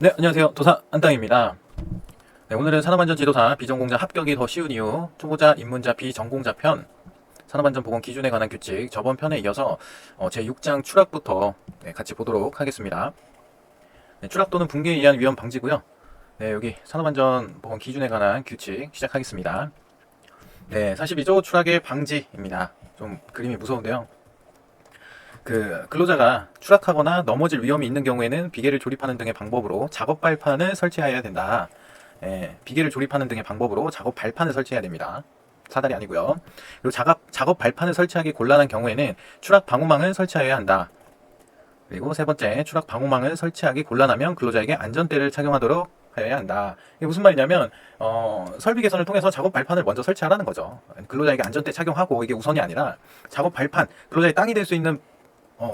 네, 안녕하세요. 도사 안땅입니다. 네, 오늘은 산업안전지도사 비전공자 합격이 더 쉬운 이유, 초보자, 입문자, 비전공자 편, 산업안전 보건 기준에 관한 규칙, 저번 편에 이어서 제6장 추락부터 같이 보도록 하겠습니다. 네, 추락 또는 붕괴에 의한 위험 방지고요. 네, 여기 산업안전 보건 기준에 관한 규칙 시작하겠습니다. 네, 42조 추락의 방지입니다. 좀 그림이 무서운데요. 근로자가 추락하거나 넘어질 위험이 있는 경우에는 비계를 조립하는 등의 방법으로 작업 발판을 설치해야 된다. 비계를 조립하는 등의 방법으로 작업 발판을 설치해야 됩니다. 사다리 아니고요. 그리고 작업 발판을 설치하기 곤란한 경우에는 추락 방호망을 설치해야 한다. 그리고 세 번째, 추락 방호망을 설치하기 곤란하면 근로자에게 안전대를 착용하도록 하여야 한다. 이게 무슨 말이냐면 설비 개선을 통해서 작업 발판을 먼저 설치하라는 거죠. 근로자에게 안전대 착용하고 이게 우선이 아니라 작업 발판, 근로자의 땅이 될 수 있는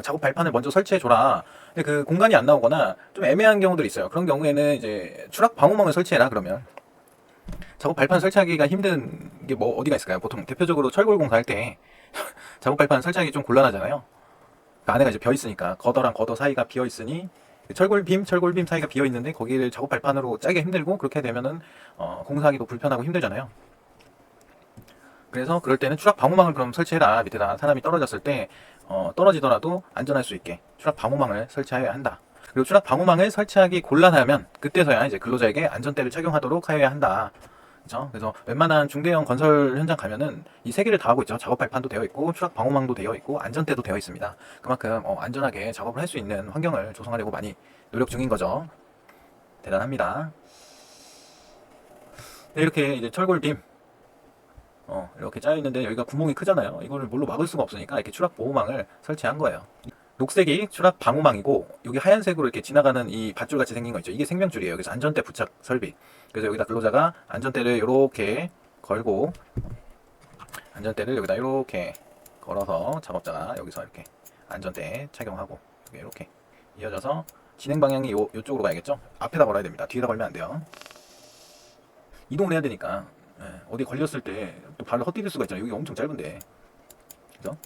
작업 발판을 먼저 설치해줘라. 근데 그 공간이 안 나오거나 좀 애매한 경우들이 있어요. 그런 경우에는 이제 추락 방호망을 설치해라 그러면. 작업 발판 설치하기가 힘든 게 뭐 어디가 있을까요? 보통 대표적으로 철골 공사할 때 작업 발판 설치하기 좀 곤란하잖아요. 그 안에가 이제 비어 있으니까 거더랑 거더 사이가 비어 있으니 철골빔 사이가 비어 있는데 거기를 작업 발판으로 짜기 힘들고 그렇게 되면은 공사하기도 불편하고 힘들잖아요. 그래서 그럴 때는 추락 방호망을 그럼 설치해라. 밑에다 사람이 떨어졌을 때 떨어지더라도 안전할 수 있게 추락 방호망을 설치해야 한다. 그리고 추락 방호망을 설치하기 곤란하면 그때서야 이제 근로자에게 안전대를 착용하도록 하여야 한다. 그렇죠? 그래서 웬만한 중대형 건설 현장 가면은 이 세 개를 다 하고 있죠. 작업 발판도 되어 있고 추락 방호망도 되어 있고 안전대도 되어 있습니다. 그만큼 안전하게 작업을 할 수 있는 환경을 조성하려고 많이 노력 중인 거죠. 대단합니다. 네, 이렇게 이제 철골빔 이렇게 짜여 있는데 여기가 구멍이 크잖아요. 이거를 뭘로 막을 수가 없으니까 이렇게 추락 보호망을 설치한 거예요. 녹색이 추락 방호망이고 여기 하얀색으로 이렇게 지나가는 이 밧줄 같이 생긴 거 있죠. 이게 생명줄이에요. 그래서 안전대 부착 설비. 그래서 여기다 근로자가 안전대를 이렇게 걸고 안전대를 여기다 이렇게 걸어서 작업자가 여기서 이렇게 안전대 착용하고 이렇게 이어져서 진행 방향이 요쪽으로 가야겠죠. 앞에다 걸어야 됩니다. 뒤에다 걸면 안 돼요. 이동을 해야 되니까 어디 걸렸을 때 또 발을 헛디딜 수가 있잖아요. 여기 엄청 짧은데. 그죠?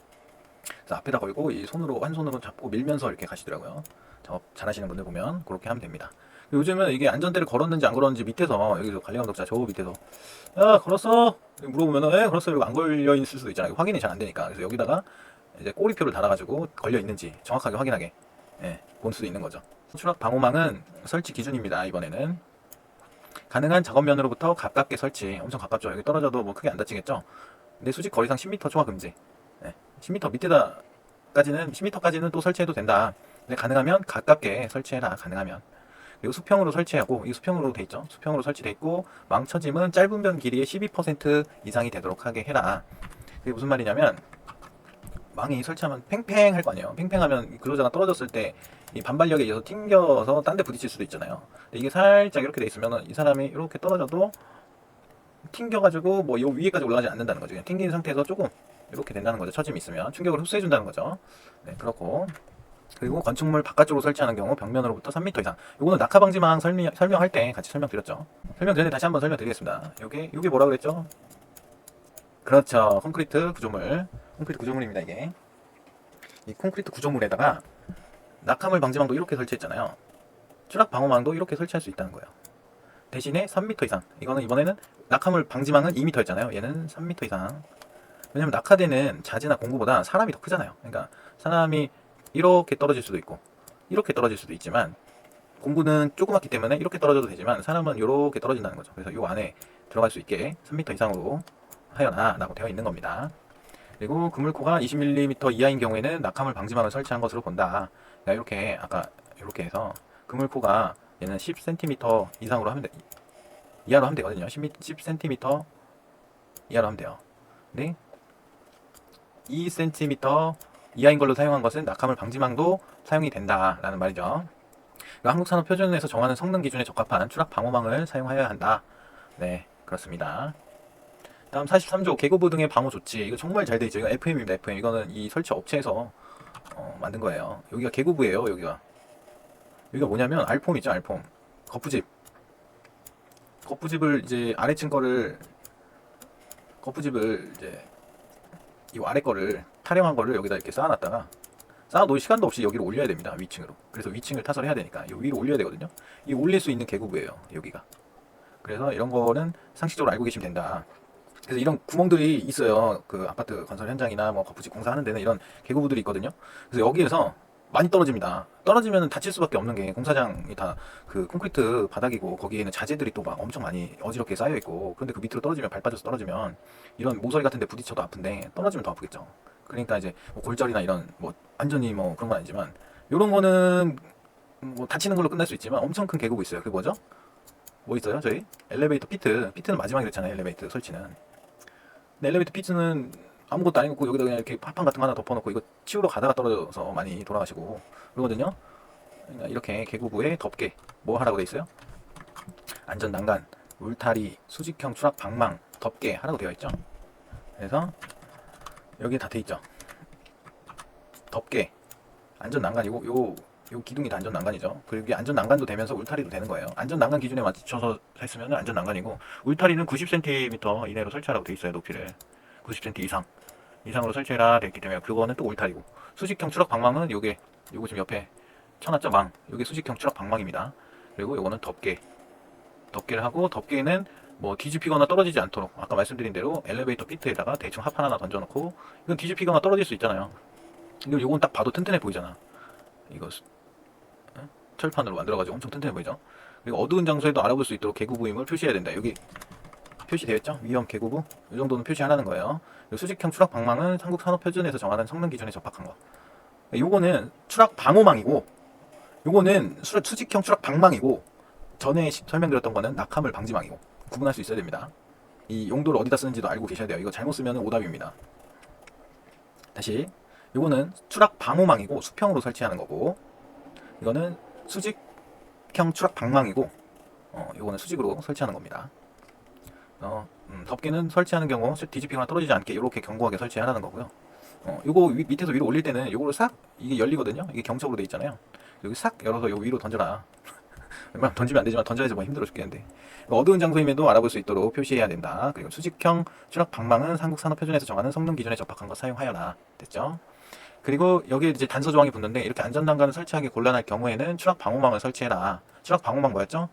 그래서 앞에다 걸고 이 손으로 한 손으로 잡고 밀면서 이렇게 가시더라고요. 작업 잘하시는 분들 보면 그렇게 하면 됩니다. 요즘은 이게 안전대를 걸었는지 안 걸었는지 밑에서 여기서 관리 감독자 저 밑에서 야 걸었어? 물어보면은 걸었어 이러고 안 걸려 있을 수도 있잖아요. 확인이 잘 안 되니까. 그래서 여기다가 이제 꼬리표를 달아가지고 걸려 있는지 정확하게 확인하게 볼 수도 있는 거죠. 추락 방호망은 설치 기준입니다. 이번에는 가능한 작업면으로부터 가깝게 설치. 엄청 가깝죠. 여기 떨어져도 뭐 크게 안 다치겠죠. 근데 수직 거리상 10m 초과 금지. 10m 밑에다까지는 10m까지는 또 설치해도 된다. 근데 가능하면 가깝게 설치해라. 가능하면. 그리고 수평으로 설치하고 이 수평으로 돼 있죠. 수평으로 설치돼 있고 망쳐짐은 짧은 변 길이의 12% 이상이 되도록 하게 해라. 그게 무슨 말이냐면 망이 설치하면 팽팽할 거 아니에요. 팽팽하면 근로자가 떨어졌을 때 이 반발력에 의해서 튕겨서 딴 데 부딪힐 수도 있잖아요. 근데 이게 살짝 이렇게 돼 있으면 이 사람이 이렇게 떨어져도 튕겨가지고 뭐 요 위에까지 올라가지 않는다는 거죠. 그냥 튕긴 상태에서 조금 이렇게 된다는 거죠. 처짐이 있으면 충격을 흡수해준다는 거죠. 네, 그렇고 그리고 건축물 바깥쪽으로 설치하는 경우 벽면으로부터 3m 이상. 요거는 낙하 방지망 설명할 때 같이 설명드렸죠. 설명드렸는데 다시 한번 설명드리겠습니다. 요게 뭐라 그랬죠? 그렇죠. 콘크리트 구조물입니다. 이게 이 콘크리트 구조물에다가 낙하물 방지망도 이렇게 설치했잖아요. 추락 방호망도 이렇게 설치할 수 있다는 거예요. 대신에 3m 이상. 이번에는 낙하물 방지망은 2m였잖아요. 얘는 3m 이상. 왜냐면 낙하대는 자재나 공구보다 사람이 더 크잖아요. 그러니까 사람이 이렇게 떨어질 수도 있고 이렇게 떨어질 수도 있지만 공구는 조그맣기 때문에 이렇게 떨어져도 되지만 사람은 이렇게 떨어진다는 거죠. 그래서 이 안에 들어갈 수 있게 3m 이상으로 하여라 라고 되어 있는 겁니다. 그리고 그물코가 20mm 이하인 경우에는 낙하물 방지망을 설치한 것으로 본다. 그러니까 이렇게 아까 이렇게 해서 그물코가 얘는 10cm 이상으로 하면 이하로 하면 되거든요. 10cm 이하로 하면 돼요. 근데 2cm 이하인 걸로 사용한 것은 낙하물 방지망도 사용이 된다라는 말이죠. 그러니까 한국산업표준에서 정하는 성능 기준에 적합한 추락 방호망을 사용하여야 한다. 네, 그렇습니다. 다음 43조 개구부 등의 방호 조치. 이거 정말 잘 돼 있죠. 이거 FM입니다. FM. 이거는 이 설치 업체에서 만든 거예요. 여기가 개구부예요. 여기가 뭐냐면 알폼이죠. 알폼. 거푸집. 거푸집을 이제 아래층 거를 거푸집을 이제 이 아래 거를 타령한 거를 여기다 이렇게 쌓아놨다가 쌓아놓을 시간도 없이 여기를 올려야 됩니다. 위층으로. 그래서 위층을 타설 해야 되니까 이 위로 올려야 되거든요. 이 올릴 수 있는 계급이에요. 여기가. 그래서 이런 거는 상식적으로 알고 계시면 된다. 그래서 이런 구멍들이 있어요. 그 아파트 건설 현장이나 뭐 거푸집 공사하는 데는 이런 개구부들이 있거든요. 그래서 여기에서 많이 떨어집니다. 떨어지면 다칠 수밖에 없는 게 공사장이 다 그 콘크리트 바닥이고 거기에는 자재들이 또 막 엄청 많이 어지럽게 쌓여 있고 그런데 그 밑으로 떨어지면 발 빠져서 떨어지면 이런 모서리 같은 데 부딪혀도 아픈데 떨어지면 더 아프겠죠. 그러니까 이제 뭐 골절이나 이런 뭐 완전히 뭐 그런 건 아니지만 이런 거는 뭐 다치는 걸로 끝날 수 있지만 엄청 큰 계곡이 있어요. 그게 뭐죠? 뭐 있어요? 저희 엘리베이터 피트는 마지막에 그랬잖아요. 엘리베이터 설치는. 근데 엘리베이터 피트는 아무것도 아니고 여기다 그냥 이렇게 파판 같은 거 하나 덮어놓고 이거 치우러 가다가 떨어져서 많이 돌아가시고 그러거든요. 그러니까 이렇게 개구부에 덮개 뭐 하라고 돼 있어요? 안전 난간, 울타리, 수직형 추락 방망, 덮개 하라고 되어 있죠. 그래서 여기 다 돼 있죠. 덮개, 안전 난간이고 요 기둥이 다 안전 난간이죠. 그리고 이게 안전 난간도 되면서 울타리도 되는 거예요. 안전 난간 기준에 맞춰서 했으면 안전 난간이고 울타리는 90cm 이내로 설치하라고 돼 있어요. 높이를 90cm 이상으로 설치해라 됐기 때문에 그거는 또 울타리고 수직형 추락 방망은 요거 지금 옆에 쳐놨죠. 망 요게 수직형 추락 방망입니다. 그리고 요거는 덮개를 하고 덮개는 뭐 뒤집히거나 떨어지지 않도록 아까 말씀드린 대로 엘리베이터 피트에다가 대충 합판 하나 던져놓고 이건 뒤집히거나 떨어질 수 있잖아요. 근데 요건 딱 봐도 튼튼해 보이잖아. 이거 철판으로 만들어가지고 엄청 튼튼해 보이죠. 그리고 어두운 장소에도 알아볼 수 있도록 개구부임을 표시해야 된다. 여기 표시되어 있죠? 위험 개구부 이 정도는 표시하라는 거예요. 수직형 추락 방망은 한국산업표준에서 정하는 성능 기준에 적합한 거. 요거는 추락 방호망이고 요거는 수직형 추락 방망이고 전에 설명드렸던 거는 낙하물 방지망이고 구분할 수 있어야 됩니다. 이 용도를 어디다 쓰는지도 알고 계셔야 돼요. 이거 잘못 쓰면 오답입니다. 다시 요거는 추락 방호망이고 수평으로 설치하는 거고 이거는 수직형 추락 방망이고 요거는 수직으로 설치하는 겁니다. 덮개는 설치하는 경우 뒤집히거나 떨어지지 않게 이렇게 견고하게 설치하라는 거고요. 요거 밑에서 위로 올릴 때는 요거를 싹 이게 열리거든요. 이게 경첩으로 돼 있잖아요. 여기 싹 열어서 요 위로 던져라. 웬만하면 던지면 안 되지만 던져야지 뭐 힘들어 죽겠는데 어두운 장소임에도 알아볼 수 있도록 표시해야 된다. 그리고 수직형 추락 방망은 한국산업표준에서 정하는 성능 기준에 적합한 것 사용하여라. 됐죠? 그리고 여기에 이제 단서 조항이 붙는데 이렇게 안전난간을 설치하기 곤란할 경우에는 추락 방호망을 설치해라. 추락 방호망 뭐였죠?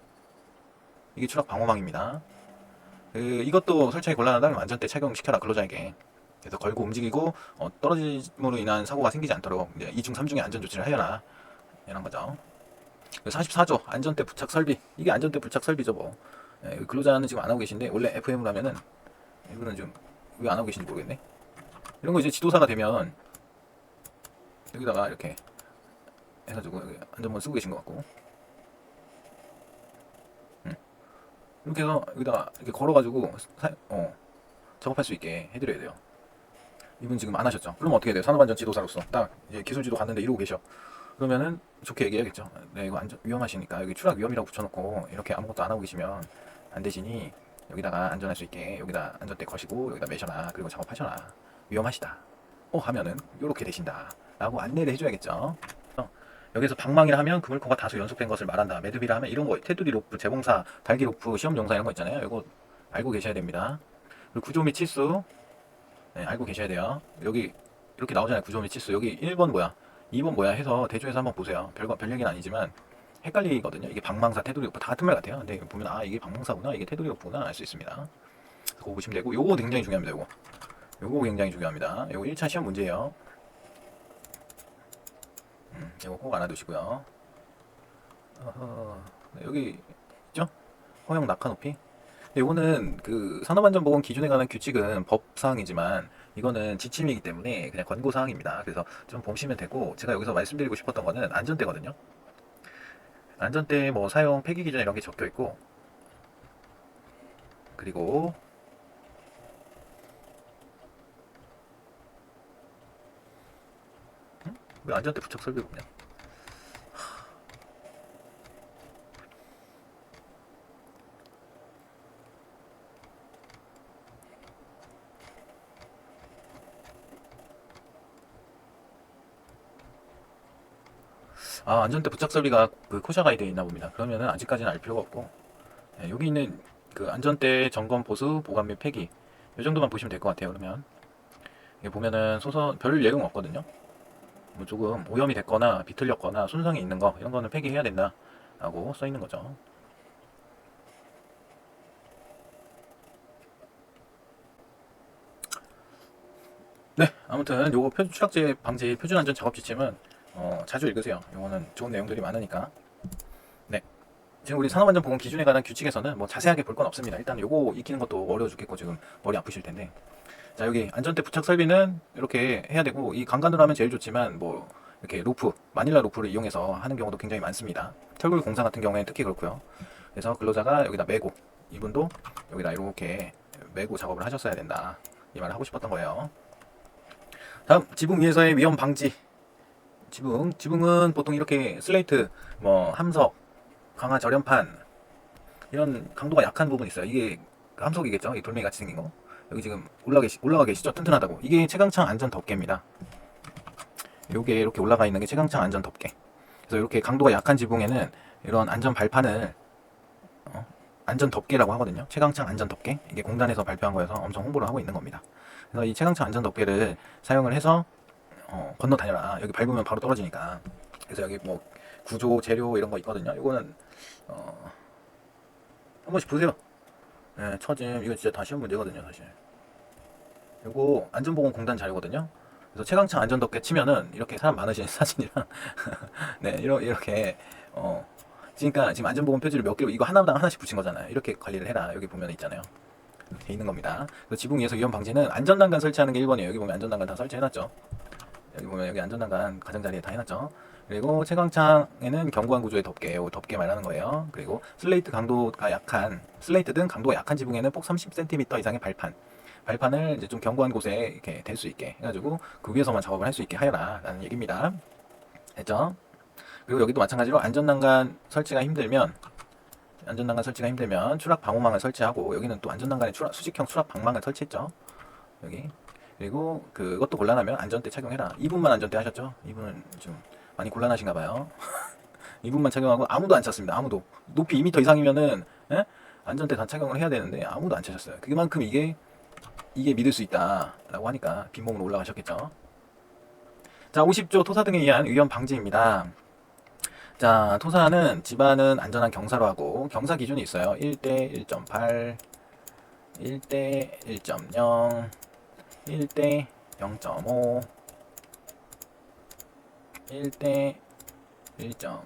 이게 추락 방호망입니다. 이것도 설치하기 곤란하다면 안전대 착용시켜라 근로자에게. 그래서 걸고 움직이고 떨어짐으로 인한 사고가 생기지 않도록 이제 2중 3중의 안전 조치를 하여라. 이런 거죠. 44조 안전대 부착 설비. 이게 안전대 부착 설비죠 뭐. 근로자는 지금 안 하고 계신데 원래 FM으로 하면은 이분은 좀 왜 안 하고 계신지 모르겠네. 이런 거 이제 지도사가 되면 여기다가 이렇게 해가지고 여기 안전모 쓰고 계신 것 같고 이렇게 해서 여기다가 이렇게 걸어가지고 작업할 수 있게 해드려야 돼요. 이분 지금 안 하셨죠? 그러면 어떻게 돼요? 산업안전 지도사로서 딱 이제 기술지도 갔는데 이러고 계셔. 그러면은 좋게 얘기해야겠죠. 네, 이거 위험하시니까 여기 추락 위험이라고 붙여놓고 이렇게 아무것도 안 하고 계시면 안 되시니 여기다가 안전할 수 있게 여기다 안전대 거시고 여기다 매셔라. 그리고 작업하셔라. 위험하시다. 하면은 이렇게 되신다. 라고 안내를 해줘야겠죠. 여기서 방망이라 하면 그물코가 다소 연속된 것을 말한다. 매듭이라 하면 이런 거 테두리 로프, 재봉사, 달기 로프, 시험 용사 이런 거 있잖아요. 이거 알고 계셔야 됩니다. 그리고 구조 및 치수 알고 계셔야 돼요. 여기 이렇게 나오잖아요. 구조 및 치수. 여기 1번 뭐야 2번 뭐야 해서 대조해서 한번 보세요. 별 얘기는 아니지만 헷갈리거든요. 이게 방망사, 테두리 로프 다 같은 말 같아요. 근데 보면 이게 방망사구나 이게 테두리 로프구나 알 수 있습니다. 그거 보시면 되고 요거 굉장히 중요합니다. 요거 굉장히 중요합니다. 요거 1차 시험 문제예요. 이거 꼭 알아두시고요. 여기 있죠? 허용 낙하 높이. 이거는 그 산업안전보건 기준에 관한 규칙은 법사항이지만 이거는 지침이기 때문에 그냥 권고사항입니다. 그래서 좀 보시면 되고 제가 여기서 말씀드리고 싶었던 거는 안전대거든요. 안전대 뭐 사용 폐기 기준 이런 게 적혀 있고 그리고 왜 안전대 부착 설비가 없냐? 안전대 부착 설비가 그 코샤 가이드에 있나 봅니다. 그러면은 아직까지는 알 필요가 없고 여기 있는 그 안전대 점검 보수 보관 및 폐기 이 정도만 보시면 될 것 같아요. 그러면 여기 보면은 소선 별 내용 없거든요. 뭐 조금 오염이 됐거나 비틀렸거나 손상이 있는 거 이런 거는 폐기해야 된다라고 써 있는 거죠. 네, 아무튼 요거 추락재 방지 표준안전 작업 지침은 자주 읽으세요. 요거는 좋은 내용들이 많으니까. 네, 지금 우리 산업안전보건 기준에 관한 규칙에서는 뭐 자세하게 볼 건 없습니다. 일단 요거 익히는 것도 어려워 죽겠고 지금 머리 아프실 텐데. 자, 여기 안전대 부착 설비는 이렇게 해야 되고, 이 강간으로 하면 제일 좋지만 뭐 이렇게 로프, 마닐라 로프를 이용해서 하는 경우도 굉장히 많습니다. 철골 공사 같은 경우에는 특히 그렇고요. 그래서 근로자가 여기다 메고, 이분도 여기다 이렇게 메고 작업을 하셨어야 된다, 이 말을 하고 싶었던 거예요. 다음, 지붕 위에서의 위험 방지. 지붕은 보통 이렇게 슬레이트, 뭐 함석, 강화 절연판 이런 강도가 약한 부분이 있어요. 이게 함석이겠죠? 이 돌멩이 같이 생긴 거. 여기 지금 올라가 계시죠? 튼튼하다고. 이게 최강창 안전 덮개입니다. 요게 이렇게 올라가 있는 게 최강창 안전 덮개. 그래서 이렇게 강도가 약한 지붕에는 이런 안전 발판을 안전 덮개라고 하거든요. 최강창 안전 덮개. 이게 공단에서 발표한 거여서 엄청 홍보를 하고 있는 겁니다. 그래서 이 최강창 안전 덮개를 사용을 해서 건너 다녀라. 여기 밟으면 바로 떨어지니까. 그래서 여기 뭐 구조 재료 이런 거 있거든요. 이거는 한 번씩 보세요. 네, 처짐 이거 진짜 다 시험 문제거든요, 사실. 이거 안전보건공단 자료거든요. 그래서 최강창 안전덮개 치면은 이렇게 사람 많으신 사진이랑 네, 이렇게 그러니까 지금 안전보건 표지를 몇 개로 이거 하나당 하나씩 붙인 거잖아요. 이렇게 관리를 해라. 여기 보면 있잖아요. 돼 있는 겁니다. 그래서 지붕 위에서 위험 방지는 안전난간 설치하는 게 1번이에요. 여기 보면 안전난간 다 설치해놨죠. 여기 보면 여기 안전난간 가장자리에 다 해놨죠. 그리고 채광창에는 견고한 구조의 덮개, 덮개 말하는 거예요. 그리고 슬레이트 강도가 약한, 슬레이트 등 강도가 약한 지붕에는 폭 30cm 이상의 발판을 이제 좀 견고한 곳에 이렇게 댈 수 있게 해가지고 그 위에서만 작업을 할 수 있게 하여라 라는 얘기입니다. 됐죠? 그리고 여기도 마찬가지로 안전난간 설치가 힘들면 추락 방호망을 설치하고, 여기는 또 안전난간에 수직형 추락 방망을 설치했죠. 여기. 그리고 그것도 곤란하면 안전대 착용해라. 2분만 안전대 하셨죠? 이분은 좀 많이 곤란하신가 봐요. 2분만 착용하고 아무도 안 찼습니다. 아무도. 높이 2m 이상이면은 안전대 다 착용을 해야 되는데 아무도 안 차셨어요. 그만큼 이게 믿을 수 있다라고 하니까 빈몸으로 올라가셨겠죠. 자, 50조 토사 등에 의한 위험 방지입니다. 자, 토사는 집안은 안전한 경사로 하고 경사 기준이 있어요. 1대 1.8, 1대 1.0, 1대 0.5, 1대 1.2.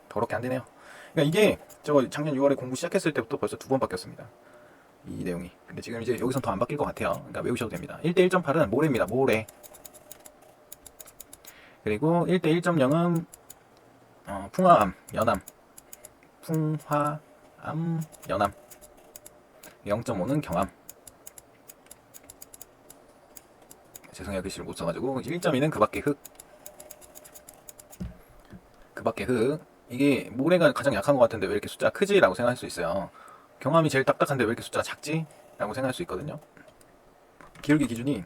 더럽게 안 되네요. 그러니까 이게 저 작년 6월에 공부 시작했을 때부터 벌써 2번 바뀌었습니다. 이 내용이. 근데 지금 이제 여기선 더 안 바뀔 것 같아요. 그러니까 외우셔도 됩니다. 1대 1.8은 모래입니다. 모래. 그리고 1대 1.0은 풍화암, 연암. 0.5는 경암. 죄송해요, 글씨를 못 써가지고. 1.2는 그 밖의 흙. 그 밖의 흙. 이게 모래가 가장 약한 것 같은데 왜 이렇게 숫자가 크지? 라고 생각할 수 있어요. 경암이 제일 딱딱한데 왜 이렇게 숫자가 작지? 라고 생각할 수 있거든요. 기울기 기준이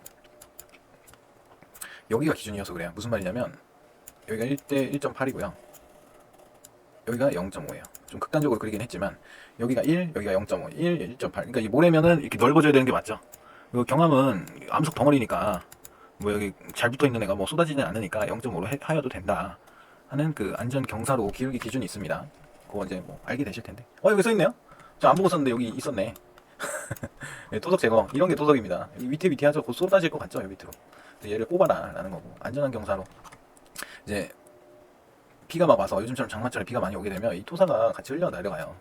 여기가 기준이어서 그래요. 무슨 말이냐면 여기가 1대 1.8이고요. 여기가 0.5예요. 좀 극단적으로 그리긴 했지만 여기가 1, 여기가 0.5, 1, 1.8. 그러니까 이 모래면은 이렇게 넓어져야 되는 게 맞죠. 그리고 경암은 암석 덩어리니까 뭐 여기 잘 붙어 있는 애가 뭐 쏟아지진 않으니까 0.5로 하여도 된다 하는 그 안전 경사로 기울기 기준이 있습니다. 그거 이제 뭐 알게 되실 텐데. 여기 써 있네요. 저 안 보고 썼는데 여기 있었네. 네, 토석 제거. 이런 게 토석입니다. 위태위태하죠. 곧 쏟아질 것 같죠, 여기 밑으로. 얘를 뽑아라 라는 거고, 안전한 경사로. 이제 비가 막 와서 요즘처럼 장마철에 비가 많이 오게 되면 이 토사가 같이 흘러 내려가요.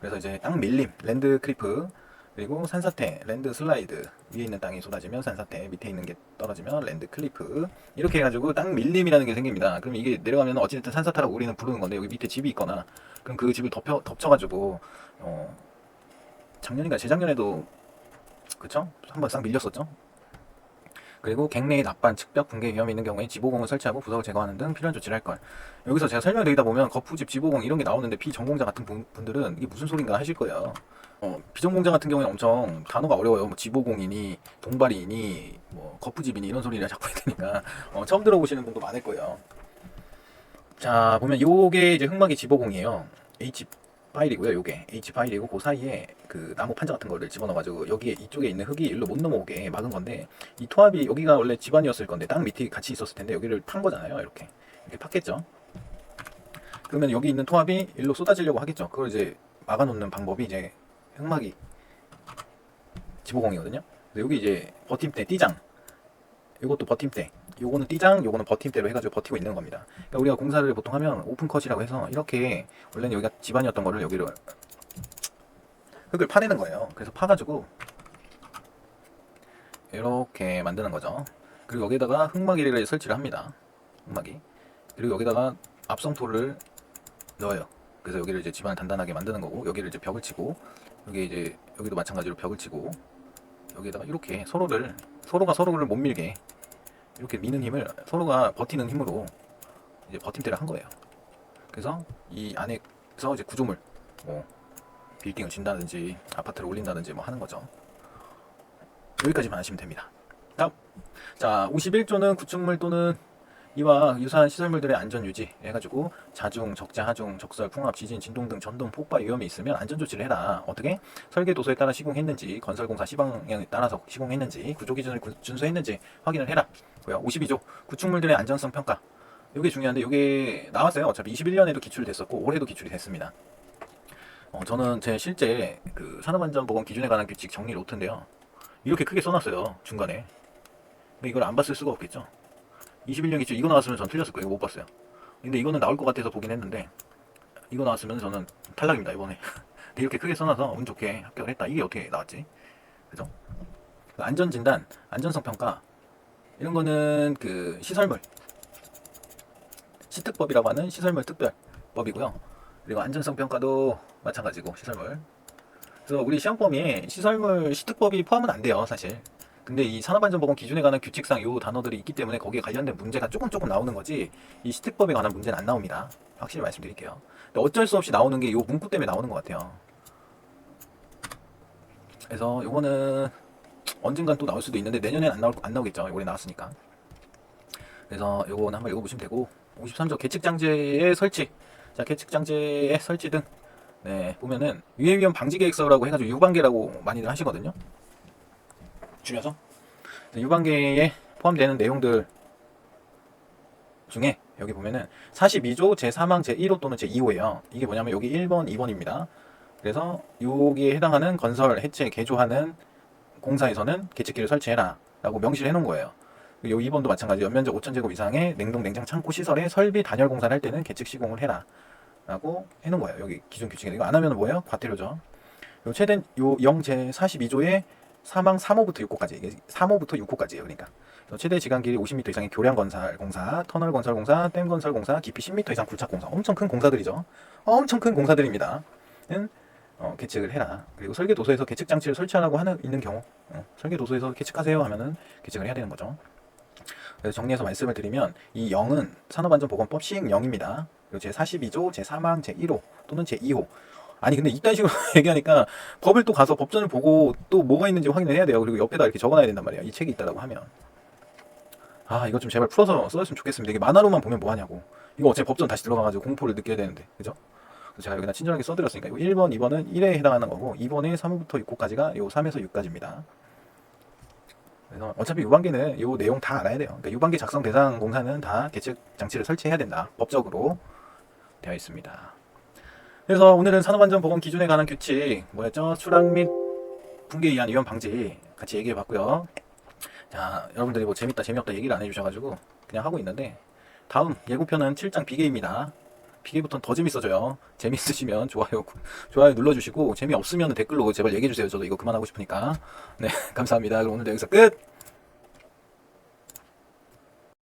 그래서 이제 땅 밀림, 랜드 크리프, 그리고 산사태, 랜드 슬라이드. 위에 있는 땅이 쏟아지면 산사태, 밑에 있는 게 떨어지면 랜드 클리프. 이렇게 해가지고 땅 밀림이라는 게 생깁니다. 그럼 이게 내려가면 어찌됐든 산사태라고 우리는 부르는 건데, 여기 밑에 집이 있거나 그럼 그 집을 덮쳐가지고 작년인가 재작년에도 그쵸? 한번 싹 밀렸었죠. 그리고 갱내의 낙반, 측벽, 붕괴 위험이 있는 경우에 지보공을 설치하고 부석을 제거하는 등 필요한 조치를 할 걸. 여기서 제가 설명드리다 보면 거푸집, 지보공 이런 게 나오는데 비전공자 같은 분들은 이게 무슨 소린가 하실 거예요. 비전공자 같은 경우에 엄청 단어가 어려워요. 뭐 지보공이니 동발이니 뭐 거푸집이니 이런 소리를 자꾸 해대니까 처음 들어보시는 분도 많을 거예요. 자, 보면 요게 이제 흙막이 지보공이에요. H 파일이고요. 요게 H 파일이고 그 사이에 그 나무 판자 같은 거를 집어넣어가지고 여기에 이쪽에 있는 흙이 일로 못 넘어오게 막은 건데, 이 토합이 여기가 원래 집안이었을 건데 땅 밑이 같이 있었을 텐데 여기를 판 거잖아요. 이렇게 팠겠죠. 그러면 여기 있는 토합이 일로 쏟아지려고 하겠죠. 그걸 이제 막아놓는 방법이 이제 흙막이 지보공이거든요. 여기 이제 버팀대, 띠장, 이것도 버팀대, 요거는 띠장, 요거는 버팀대로 해가지고 버티고 있는 겁니다. 그러니까 우리가 공사를 보통 하면 오픈컷이라고 해서 이렇게 원래는 여기가 집안이었던 거를 여기를 흙을 파내는 거예요. 그래서 파가지고 이렇게 만드는 거죠. 그리고 여기다가 흙막이를 설치를 합니다. 흙막이. 그리고 여기다가 압성토를 넣어요. 그래서 여기를 이제 집안을 단단하게 만드는 거고, 여기를 이제 벽을 치고, 여기 이제 여기도 마찬가지로 벽을 치고, 여기다가 이렇게 서로가 서로를 못 밀게 이렇게 미는 힘을 서로가 버티는 힘으로 이제 버팀대를 한 거예요. 그래서 이 안에서 이제 구조물, 뭐 빌딩을 진다든지 아파트를 올린다든지 뭐 하는 거죠. 여기까지만 하시면 됩니다. 다음, 자 51조는 구축물 또는 이와 유사한 시설물들의 안전 유지 해가지고 자중, 적재, 하중, 적설, 풍압, 지진, 진동 등 전동, 폭발 위험이 있으면 안전 조치를 해라. 어떻게? 설계 도서에 따라 시공했는지, 건설공사 시방향에 따라서 시공했는지, 구조 기준을 준수했는지 확인을 해라. 52조 구축물들의 안전성 평가. 이게 중요한데 이게 나왔어요. 어차피 21년에도 기출이 됐었고 올해도 기출이 됐습니다. 저는 제 실제 그 산업안전보건 기준에 관한 규칙 정리 노트인데요. 이렇게 크게 써놨어요. 중간에. 근데 이걸 안 봤을 수가 없겠죠. 21년 기출 이거 나왔으면 전 틀렸을 거예요. 이거 못 봤어요. 근데 이거는 나올 것 같아서 보긴 했는데 이거 나왔으면 저는 탈락입니다 이번에. 근데 이렇게 크게 써놔서 운 좋게 합격을 했다. 이게 어떻게 나왔지? 그죠? 안전진단, 안전성 평가 이런 거는 그 시설물 시특법이라고 하는 시설물 특별법이고요. 그리고 안전성 평가도 마찬가지고 시설물. 그래서 우리 시험 범위에 시설물 시특법이 포함은 안 돼요 사실. 근데 이 산업안전보건 기준에 관한 규칙상 요 단어들이 있기 때문에 거기에 관련된 문제가 조금 나오는 거지 이 시특법에 관한 문제는 안 나옵니다. 확실히 말씀드릴게요. 근데 어쩔 수 없이 나오는 게 요 문구 때문에 나오는 것 같아요. 그래서 요거는 언젠간 또 나올 수도 있는데 내년엔 안 나오겠죠. 올해 나왔으니까. 그래서 요거는 한번 읽어보시면 되고 53조 계측장제의 설치. 자 계측장제의 설치 등 네, 보면은 유해위험 방지계획서라고 해가지고 유방계라고 많이들 하시거든요. 줄여서 유방계에 포함되는 내용들 중에 여기 보면은 42조 제3항 제1호 또는 제2호예요. 이게 뭐냐면 여기 1번, 2번입니다. 그래서 여기에 해당하는 건설, 해체, 개조하는 공사에서는 계측기를 설치해라 라고 명시를 해놓은 거예요. 그리고 요 2번도 마찬가지 연면적 5,000제곱 이상의 냉동, 냉장, 창고 시설에 설비 단열 공사를 할 때는 계측 시공을 해라 라고 해놓은 거예요. 여기 기준 규칙에. 이거 안 하면 뭐예요? 과태료죠. 요 최대 요 0 제42조의 사망 3호부터 6호까지, 이게 3호부터 6호까지예요. 그러니까 최대 지간 길이 50m 이상의 교량 건설 공사, 터널 건설 공사, 댐 건설 공사, 깊이 10m 이상 굴착 공사, 엄청 큰 공사들이죠. 엄청 큰 공사들입니다. 계측을 해라. 그리고 설계 도서에서 계측 장치를 설치하라고 있는 경우, 설계 도서에서 계측하세요 하면은 계측을 해야 되는 거죠. 그래서 정리해서 말씀을 드리면 이 0은 산업안전보건법 시행 0입니다. 그리고 제 42조 제 3항 제 1호 또는 제 2호. 아니 근데 이딴 식으로 얘기하니까 법을 또 가서 법전을 보고 또 뭐가 있는지 확인을 해야 돼요. 그리고 옆에다 이렇게 적어놔야 된단 말이에요. 이 책이 있다고 하면. 아 이거 좀 제발 풀어서 써줬으면 좋겠습니다. 이게 만화로만 보면 뭐하냐고. 이거 어차피 법전 다시 들어가가지고 공포를 느껴야 되는데. 그죠? 그래서 제가 여기다 친절하게 써드렸으니까 이거 1번, 2번은 1에 해당하는 거고 2번에 3호부터 6호까지가 요 3에서 6까지입니다. 그래서 어차피 유방계는 요 내용 다 알아야 돼요. 그러니까 유방계 작성 대상 공사는 다 계측 장치를 설치해야 된다. 법적으로 되어 있습니다. 그래서 오늘은 산업안전보건 기준에 관한 규칙 뭐였죠? 추락 및 붕괴에 의한 위험 방지 같이 얘기해봤고요. 자 여러분들이 뭐 재밌다 재미없다 얘기를 안 해주셔가지고 그냥 하고 있는데 다음 예고편은 7장 비계입니다. 비계부터는 더 재밌어져요. 재밌으시면 좋아요 눌러주시고 재미없으면 댓글로 제발 얘기해주세요. 저도 이거 그만하고 싶으니까. 네 감사합니다. 그럼 오늘도 여기서 끝!